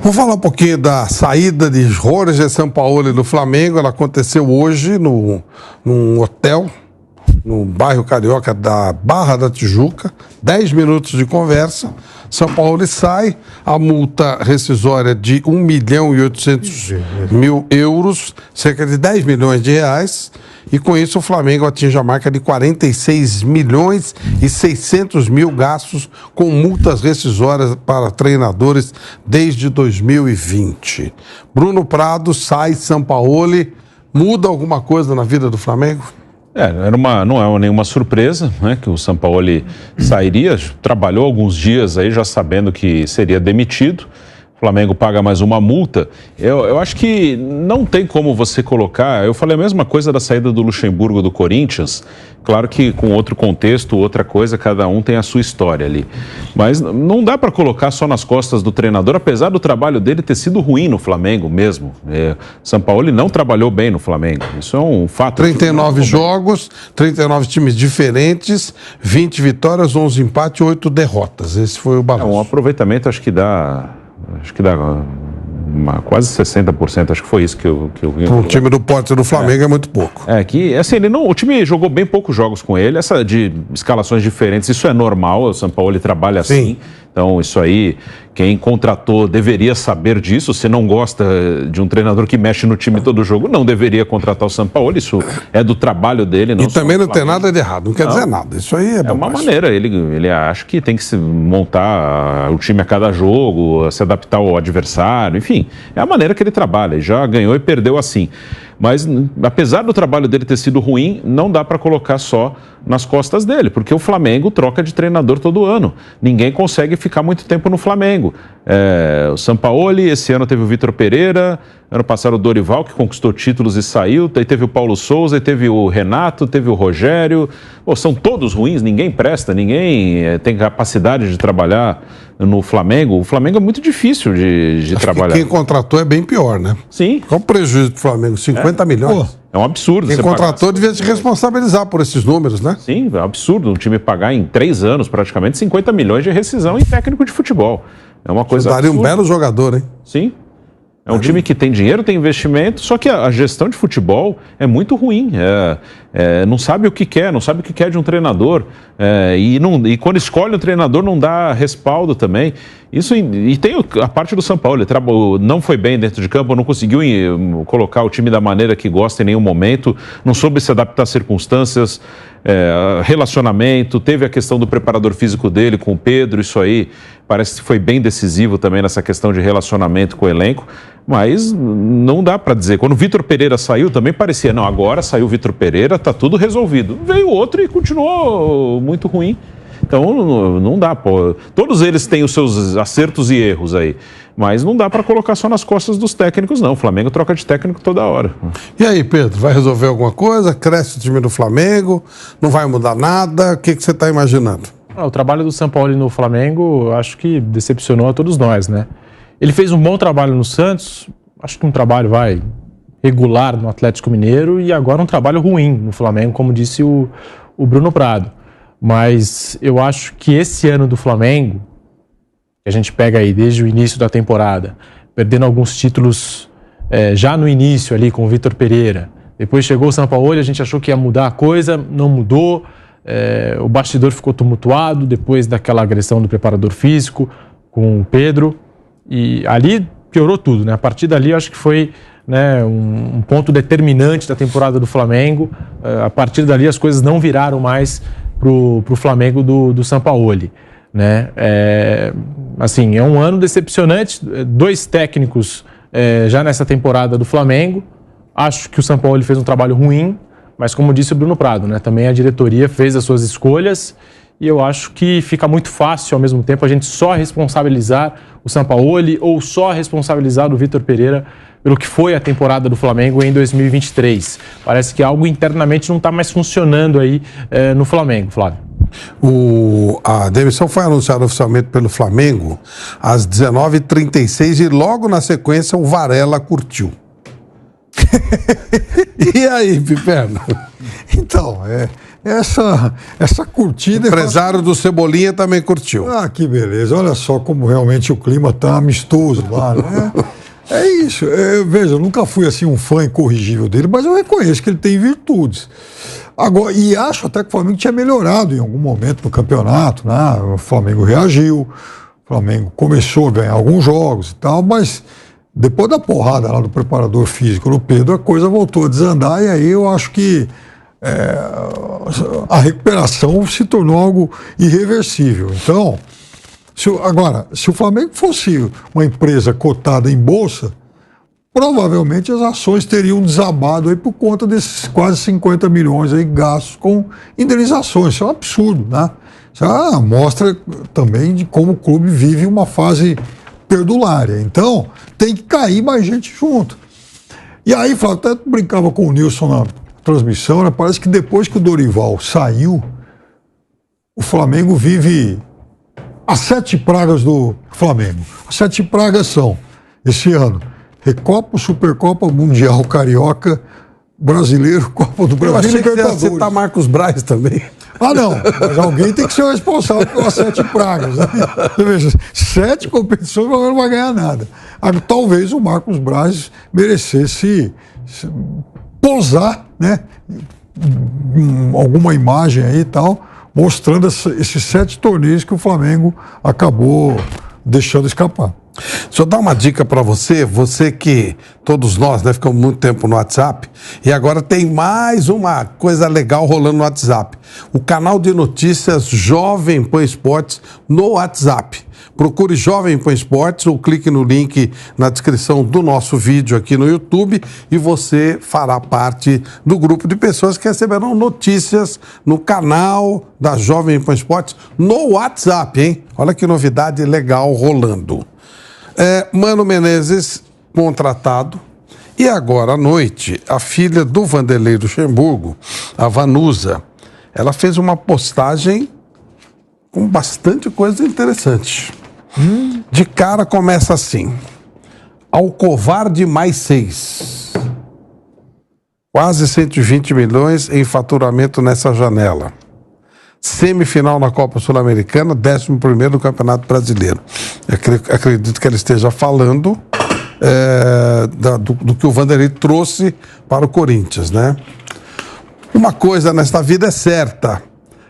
Vou falar um pouquinho da saída de Jorge Sampaoli do Flamengo. Ela aconteceu hoje num hotel, no bairro carioca da Barra da Tijuca. 10 minutos de conversa. Sampaoli sai, a multa rescisória de 1.800.000 euros, cerca de 10 milhões de reais. E com isso o Flamengo atinge a marca de 46.600.000 gastos com multas rescisórias para treinadores desde 2020. Bruno Prado sai, Sampaoli, muda alguma coisa na vida do Flamengo? Não é nenhuma surpresa, né, que o Sampaoli sairia, trabalhou alguns dias aí já sabendo que seria demitido. O Flamengo paga mais uma multa. Eu acho que não tem como você colocar... Eu falei a mesma coisa da saída do Luxemburgo do Corinthians. Claro que com outro contexto, outra coisa, cada um tem a sua história ali. Mas não dá para colocar só nas costas do treinador, apesar do trabalho dele ter sido ruim no Flamengo mesmo. Sampaoli não trabalhou bem no Flamengo. Isso é um fato. 39 jogos, 39 times diferentes, 20 vitórias, 11 empates e 8 derrotas. Esse foi o balanço. Um aproveitamento acho que dá quase 60%, acho que foi isso que eu vi. O time do porte do Flamengo é muito pouco. Assim, o time jogou bem poucos jogos com ele, essa de escalações diferentes, isso é normal, o Sampaoli trabalha assim. Sim. Então, isso aí, quem contratou deveria saber disso. Se não gosta de um treinador que mexe no time todo jogo, não deveria contratar o Sampaoli. Isso é do trabalho dele. Não e também não tem nada de errado, não quer dizer nada. Isso aí é uma maneira. Ele acha que tem que se montar o time a cada jogo, se adaptar ao adversário, enfim. É a maneira que ele trabalha. Ele já ganhou e perdeu assim. Mas, apesar do trabalho dele ter sido ruim, não dá para colocar só nas costas dele, porque o Flamengo troca de treinador todo ano. Ninguém consegue ficar muito tempo no Flamengo. O Sampaoli, esse ano teve o Vitor Pereira, ano passado o Dorival, que conquistou títulos e saiu, aí teve o Paulo Souza, aí teve o Renato, teve o Rogério. São todos ruins, ninguém presta, ninguém tem capacidade de trabalhar no Flamengo. O Flamengo é muito difícil de trabalhar. Quem contratou é bem pior, né? Sim. Qual o prejuízo do Flamengo? 50 milhões? É um absurdo. Quem contratou devia se responsabilizar por esses números, né? Sim, é um absurdo um time pagar em 3 anos praticamente 50 milhões de rescisão em técnico de futebol. É uma coisa daria absurda. Um belo jogador, hein? Sim. É um time que tem dinheiro, tem investimento, só que a gestão de futebol é muito ruim. Não sabe o que quer, não sabe o que quer de um treinador. E quando escolhe um treinador, não dá respaldo também. E tem a parte do Sampaoli, não foi bem dentro de campo, não conseguiu colocar o time da maneira que gosta em nenhum momento, não soube se adaptar às circunstâncias, relacionamento, teve a questão do preparador físico dele com o Pedro, isso aí parece que foi bem decisivo também nessa questão de relacionamento com o elenco, mas não dá para dizer. Quando o Vitor Pereira saiu, também parecia, não, agora saiu o Vitor Pereira, tá tudo resolvido. Veio outro e continuou muito ruim. Então, não dá, pô. Todos eles têm os seus acertos e erros aí. Mas não dá para colocar só nas costas dos técnicos, não. O Flamengo troca de técnico toda hora. E aí, Pedro, vai resolver alguma coisa? Cresce o time do Flamengo? Não vai mudar nada? O que você está imaginando? O trabalho do Sampaoli no Flamengo, acho que decepcionou a todos nós, né? Ele fez um bom trabalho no Santos, acho que um trabalho regular no Atlético Mineiro e agora um trabalho ruim no Flamengo, como disse o Bruno Prado. Mas eu acho que esse ano do Flamengo, que a gente pega aí desde o início da temporada, perdendo alguns títulos já no início ali com o Vitor Pereira, depois chegou o Sampaoli, a gente achou que ia mudar a coisa, não mudou, o bastidor ficou tumultuado depois daquela agressão do preparador físico com o Pedro, e ali piorou tudo, né? A partir dali eu acho que foi, né, um ponto determinante da temporada do Flamengo. A partir dali as coisas não viraram mais pro Flamengo do Sampaoli, né? Assim, é um ano decepcionante, 2 técnicos já nessa temporada do Flamengo. Acho que o Sampaoli fez um trabalho ruim, mas como disse o Bruno Prado, né, também a diretoria fez as suas escolhas e eu acho que fica muito fácil ao mesmo tempo a gente só responsabilizar o Sampaoli ou só responsabilizar o Vitor Pereira pelo que foi a temporada do Flamengo em 2023. Parece que algo internamente não está mais funcionando aí no Flamengo, Flávio. A demissão foi anunciada oficialmente pelo Flamengo às 19h36 e logo na sequência o Varela curtiu. E aí, Piperno? Então, essa curtida... O empresário do Cebolinha também curtiu. Ah, que beleza. Olha só como realmente o clima tá amistoso lá, né? É isso. Veja, eu nunca fui assim um fã incorrigível dele, mas eu reconheço que ele tem virtudes. Agora, e acho até que o Flamengo tinha melhorado em algum momento no campeonato, né? O Flamengo reagiu, o Flamengo começou a ganhar alguns jogos e tal, mas depois da porrada lá do preparador físico no Pedro, a coisa voltou a desandar e aí eu acho que a recuperação se tornou algo irreversível. Então, se o Flamengo fosse uma empresa cotada em bolsa, provavelmente as ações teriam desabado aí por conta desses quase 50 milhões aí gastos com indenizações. Isso é um absurdo, né? Isso mostra também de como o clube vive uma fase perdulária. Então, tem que cair mais gente junto. E aí, Flávio, até brincava com o Nilson na transmissão, né? Parece que depois que o Dorival saiu, o Flamengo vive as 7 pragas do Flamengo. As 7 pragas são, esse ano, Recopa, Supercopa, Mundial, Carioca, Brasileiro, Copa do Brasil. Eu achei que você ia citar Marcos Braz também. Ah, não, mas alguém tem que ser o responsável pelas 7 pragas. Né? Veja, 7 competições, mas não vai ganhar nada. Talvez o Marcos Braz merecesse posar, né, alguma imagem aí e tal, mostrando esses 7 torneios que o Flamengo acabou deixando escapar. Deixa eu dar uma dica para você que todos nós, né, ficamos muito tempo no WhatsApp e agora tem mais uma coisa legal rolando no WhatsApp. O canal de notícias Jovem Pan Esportes no WhatsApp. Procure Jovem Pan Esportes ou clique no link na descrição do nosso vídeo aqui no YouTube e você fará parte do grupo de pessoas que receberão notícias no canal da Jovem Pan Esportes no WhatsApp, hein? Olha que novidade legal rolando. Mano Menezes, contratado. E agora à noite, a filha do Vanderlei Luxemburgo, a Vanusa, ela fez uma postagem com bastante coisa interessante. De cara começa assim: ao covarde mais 6. Quase 120 milhões em faturamento nessa janela. Semifinal na Copa Sul-Americana, 11º no Campeonato Brasileiro. Eu acredito que ela esteja falando do que o Vanderlei trouxe para o Corinthians, né? Uma coisa nesta vida é certa,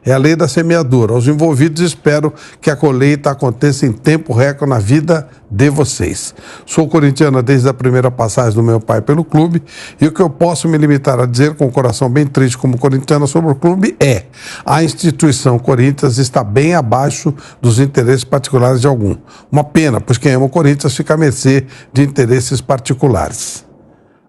é a lei da semeadura. Aos envolvidos, espero que a colheita aconteça em tempo recorde na vida de vocês. Sou corintiana desde a primeira passagem do meu pai pelo clube e o que eu posso me limitar a dizer com o coração bem triste como corintiana sobre o clube é: a instituição Corinthians está bem abaixo dos interesses particulares de algum. Uma pena, pois quem ama o Corinthians fica à mercê de interesses particulares.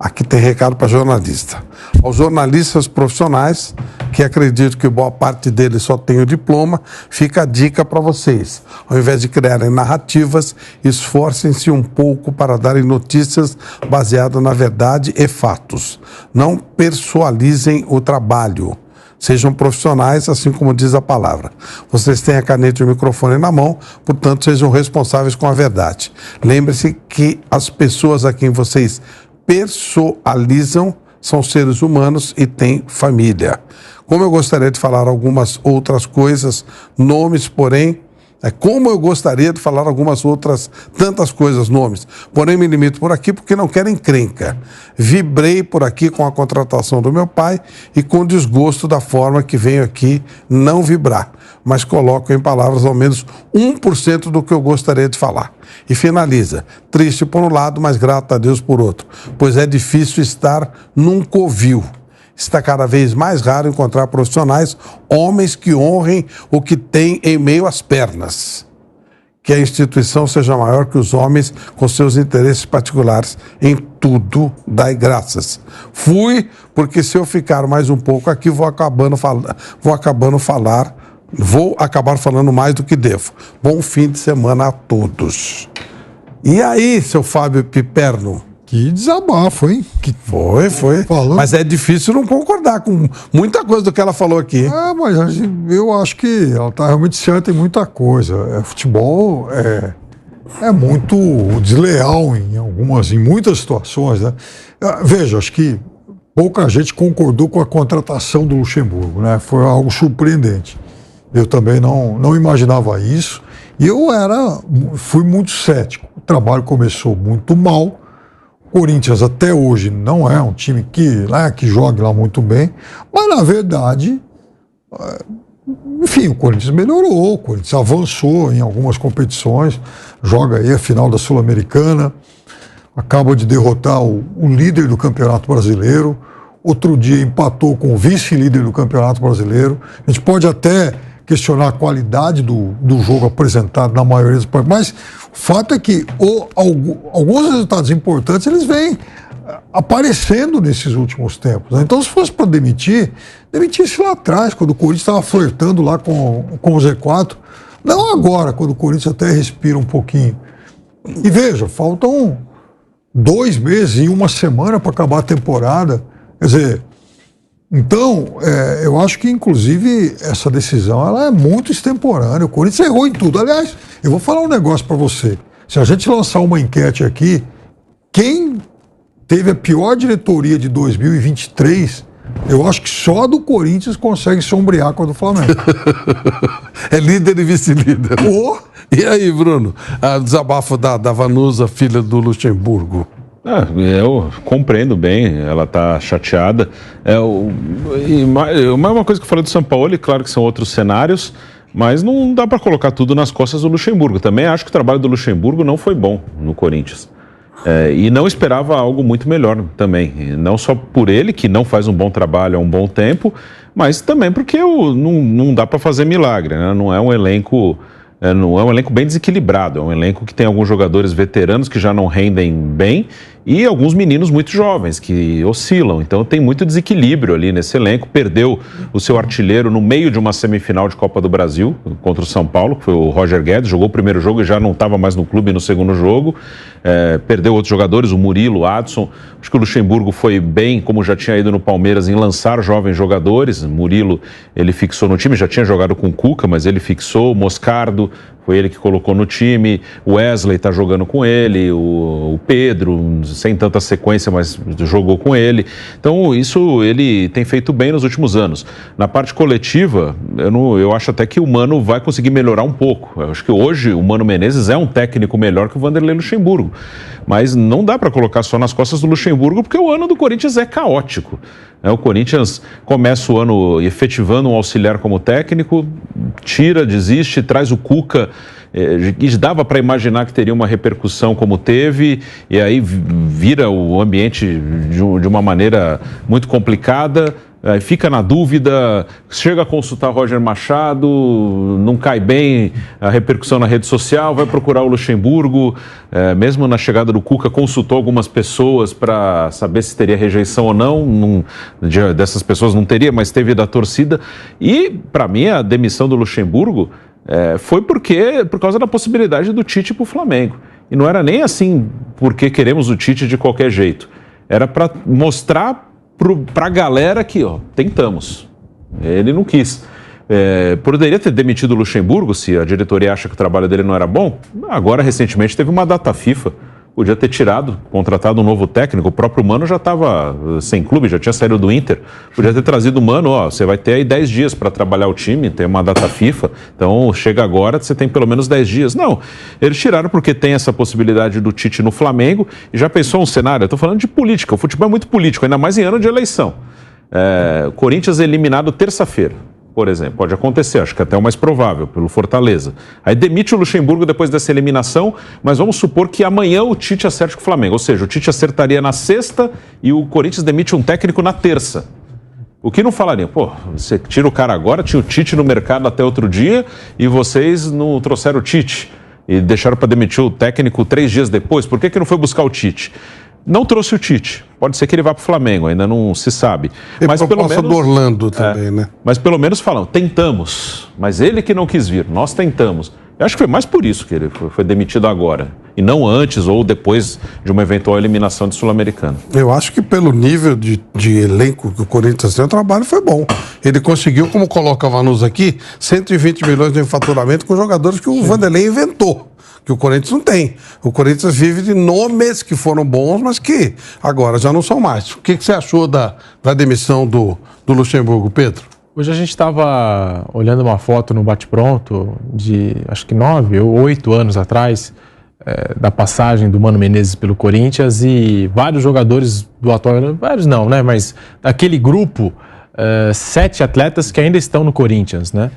Aqui tem recado para jornalista. Aos jornalistas profissionais, que acredito que boa parte deles só tem o diploma, fica a dica para vocês. Ao invés de criarem narrativas, esforcem-se um pouco para darem notícias baseadas na verdade e fatos. Não personalizem o trabalho. Sejam profissionais, assim como diz a palavra. Vocês têm a caneta e o microfone na mão, portanto, sejam responsáveis com a verdade. Lembre-se que as pessoas a quem vocês personalizam são seres humanos e têm família. Como eu gostaria de falar algumas outras coisas, nomes, porém, como eu gostaria de falar algumas outras, tantas coisas, nomes, porém me limito por aqui porque não quero encrenca. Vibrei por aqui com a contratação do meu pai e com desgosto da forma que venho aqui não vibrar, mas coloco em palavras ao menos 1% do que eu gostaria de falar. E finaliza: triste por um lado, mas grato a Deus por outro, pois é difícil estar num covil. Está cada vez mais raro encontrar profissionais, homens que honrem o que têm em meio às pernas. Que a instituição seja maior que os homens com seus interesses particulares. Em tudo, dai graças. Fui, porque se eu ficar mais um pouco aqui, vou acabar falando mais do que devo. Bom fim de semana a todos. E aí, seu Fábio Piperno? Que desabafo, hein? Foi. Falando. Mas é difícil não concordar com muita coisa do que ela falou aqui. Mas eu acho que ela está realmente certa em muita coisa. Futebol é muito desleal em muitas situações, né? Veja, acho que pouca gente concordou com a contratação do Luxemburgo, né? Foi algo surpreendente. Eu também não imaginava isso. E fui muito cético. O trabalho começou muito mal. O Corinthians até hoje não é um time que jogue lá muito bem, mas na verdade, enfim, o Corinthians melhorou, o Corinthians avançou em algumas competições, joga aí a final da Sul-Americana, acaba de derrotar o líder do Campeonato Brasileiro, outro dia empatou com o vice-líder do Campeonato Brasileiro. A gente pode até questionar a qualidade do jogo apresentado na maioria dos países, mas o fato é que alguns resultados importantes eles vêm aparecendo nesses últimos tempos, né? Então, se fosse para demitisse lá atrás, quando o Corinthians estava flertando lá com o Z4, não agora, quando o Corinthians até respira um pouquinho. E veja, faltam 2 meses e 1 semana para acabar a temporada. Quer dizer, então, eu acho que, inclusive, essa decisão ela é muito extemporânea. O Corinthians errou em tudo. Aliás, eu vou falar um negócio para você. Se a gente lançar uma enquete aqui, quem teve a pior diretoria de 2023, eu acho que só a do Corinthians consegue sombrear com a do Flamengo. É líder e vice-líder. E aí, Bruno? A desabafo da Vanusa, filha do Luxemburgo. Eu compreendo bem, ela está chateada. Uma coisa que eu falei do São Paulo, claro que são outros cenários, mas não dá para colocar tudo nas costas do Luxemburgo. Também acho que o trabalho do Luxemburgo não foi bom no Corinthians. E não esperava algo muito melhor também. Não só por ele, que não faz um bom trabalho há um bom tempo, mas também porque não dá para fazer milagre, né? Não é um elenco bem desequilibrado, é um elenco que tem alguns jogadores veteranos que já não rendem bem e alguns meninos muito jovens que oscilam, então tem muito desequilíbrio ali nesse elenco. Perdeu o seu artilheiro no meio de uma semifinal de Copa do Brasil contra o São Paulo, que foi o Roger Guedes, jogou o primeiro jogo e já não estava mais no clube no segundo jogo. Perdeu outros jogadores, o Murilo, o Adson. Acho que o Luxemburgo foi bem, como já tinha ido no Palmeiras, em lançar jovens jogadores. Murilo, ele fixou no time, já tinha jogado com o Cuca, mas ele fixou. O Moscardo, foi ele que colocou no time. O Wesley está jogando com ele. O Pedro, sem tanta sequência, mas jogou com ele. Então, isso ele tem feito bem nos últimos anos. Na parte coletiva, eu acho até que o Mano vai conseguir melhorar um pouco. Eu acho que hoje o Mano Menezes é um técnico melhor que o Vanderlei Luxemburgo. Mas não dá para colocar só nas costas do Luxemburgo, porque o ano do Corinthians é caótico. O Corinthians começa o ano efetivando um auxiliar como técnico, tira, desiste, traz o Cuca, e dava para imaginar que teria uma repercussão como teve, e aí vira o ambiente de uma maneira muito complicada. Fica na dúvida, chega a consultar Roger Machado, não cai bem a repercussão na rede social, vai procurar o Luxemburgo, mesmo na chegada do Cuca, consultou algumas pessoas para saber se teria rejeição ou não, dessas pessoas não teria, mas teve da torcida. E, para mim, a demissão do Luxemburgo foi por causa da possibilidade do Tite para o Flamengo. E não era nem assim porque queremos o Tite de qualquer jeito, era para mostrar para a galera que, tentamos. Ele não quis. Poderia ter demitido o Luxemburgo se a diretoria acha que o trabalho dele não era bom. Agora, recentemente, teve uma data FIFA. Podia ter contratado um novo técnico. O próprio Mano já estava sem clube, já tinha saído do Inter. Podia ter trazido o Mano, você vai ter aí 10 dias para trabalhar o time, tem uma data FIFA, então chega agora, você tem pelo menos 10 dias. Não, eles tiraram porque tem essa possibilidade do Tite no Flamengo. E já pensou um cenário? Eu estou falando de política, o futebol é muito político, ainda mais em ano de eleição. Corinthians eliminado terça-feira, por exemplo, pode acontecer, acho que até é o mais provável, pelo Fortaleza. Aí demite o Luxemburgo depois dessa eliminação, mas vamos supor que amanhã o Tite acerte com o Flamengo, ou seja, o Tite acertaria na sexta e o Corinthians demite um técnico na terça. O que não falariam? Você tira o cara agora, tinha o Tite no mercado até outro dia e vocês não trouxeram o Tite e deixaram para demitir o técnico 3 dias depois, por que não foi buscar o Tite? Não trouxe o Tite. Pode ser que ele vá para o Flamengo, ainda não se sabe. Mas pelo menos do Orlando também, né? Mas pelo menos falam, tentamos. Mas ele que não quis vir, nós tentamos. Eu acho que foi mais por isso que ele foi demitido agora. E não antes ou depois de uma eventual eliminação de Sul-Americano. Eu acho que pelo nível de elenco que o Corinthians tem, o trabalho foi bom. Ele conseguiu, como coloca a Vanusa aqui, 120 milhões de faturamento com jogadores que o Vanderlei inventou. que o Corinthians não tem. O Corinthians vive de nomes que foram bons, mas que agora já não são mais. O que você achou da demissão do Luxemburgo, Pedro? Hoje a gente estava olhando uma foto no Bate-Pronto de, acho que 9 ou 8 anos atrás, da passagem do Mano Menezes pelo Corinthians, e vários jogadores do atual... Vários não, né? Mas daquele grupo, 7 atletas que ainda estão no Corinthians, né?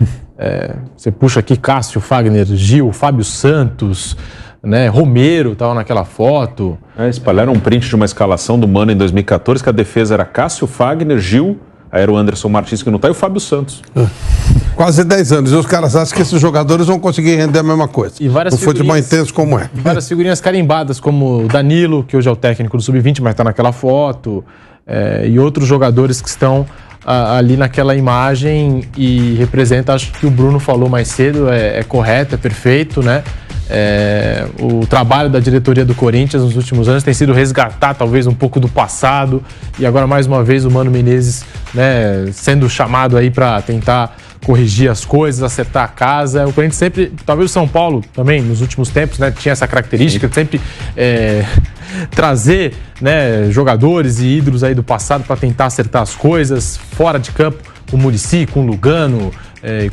Você puxa aqui Cássio, Fagner, Gil, Fábio Santos, né? Romero estava naquela foto. Espalharam um print de uma escalação do Mano em 2014, que a defesa era Cássio, Fagner, Gil... Aí era o Anderson Martins que não está e o Fábio Santos. Quase 10 anos. E os caras acham que esses jogadores vão conseguir render a mesma coisa. E várias no futebol intenso como é. Várias figurinhas carimbadas, como o Danilo, que hoje é o técnico do Sub-20, mas está naquela foto. E outros jogadores que estão ali naquela imagem e representa, acho que o Bruno falou mais cedo, é correto, é perfeito, né? O trabalho da diretoria do Corinthians nos últimos anos tem sido resgatar talvez um pouco do passado, e agora mais uma vez o Mano Menezes, né, sendo chamado aí para tentar corrigir as coisas, acertar a casa. O Corinthians sempre, talvez o São Paulo também nos últimos tempos, né, tinha essa característica de sempre trazer, né, jogadores e ídolos aí do passado para tentar acertar as coisas fora de campo, com o Muricy, com o Lugano,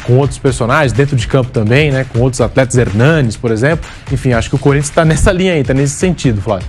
com outros personagens, dentro de campo também, né, com outros atletas, Hernanes, por exemplo. Enfim, acho que o Corinthians está nessa linha aí, está nesse sentido, Flávio.